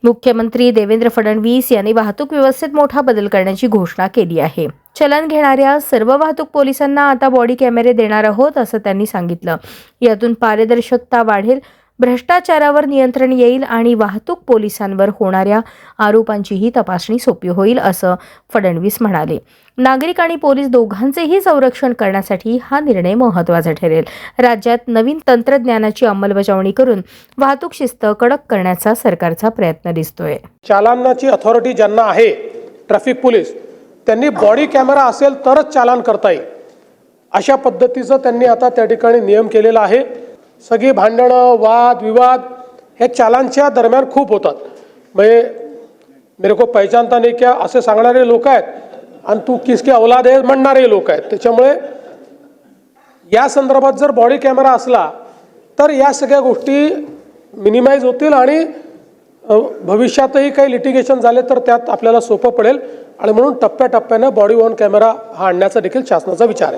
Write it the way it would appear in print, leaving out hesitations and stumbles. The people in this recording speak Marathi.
मुख्यमंत्री देवेंद्र फडणवीस यांनी वाहतूक व्यवस्थेत मोठा बदल करण्याची घोषणा केली आहे। चलन घेणाऱ्या सर्व वाहतूक पोलिसांना आता बॉडी कॅमेरे देणार आहोत असं त्यांनी सांगितलं। यातून पारदर्शकता वाढेल, भ्रष्टाचारावर नियंत्रण येईल आणि वाहतूक पोलिसांवर होणाऱ्या आरोपांचीही तपासणी सोपी होईल असं फडणवीस म्हणाले। नागरिक आणि पोलीस दोघांचेही संरक्षण करण्यासाठी हा निर्णय महत्त्वाचा ठरेल। राज्यात नवीन तंत्रज्ञानाची अंमलबजावणी करून वाहतूक शिस्त कडक करण्याचा सरकारचा प्रयत्न दिसतोय। चालनाची अथॉरिटी ज्यांना आहे, ट्रॅफिक पोलीस, त्यांनी बॉडी कॅमेरा असेल तरच चालान करता येईल अशा पद्धतीचं त्यांनी आता त्या ठिकाणी नियम केलेला आहे। सगळी भांडणं, वाद विवाद हे चालानच्या दरम्यान खूप होतात। म्हणजे मेरे को पहचानता नहीं क्या असे सांगणारे लोक आहेत आणि तू किसके औलाद आहे म्हणणारे लोक आहेत। त्याच्यामुळे या संदर्भात जर बॉडी कॅमेरा असला तर या सगळ्या गोष्टी मिनिमाइज होतील आणि भविष्यातही काही लिटिगेशन झाले तर त्यात आपल्याला सोपं पडेल आणि म्हणून टप्प्याटप्प्याने बॉडी वॉर्न कॅमेरा हा आणण्याचा देखील शासनाचा विचार आहे।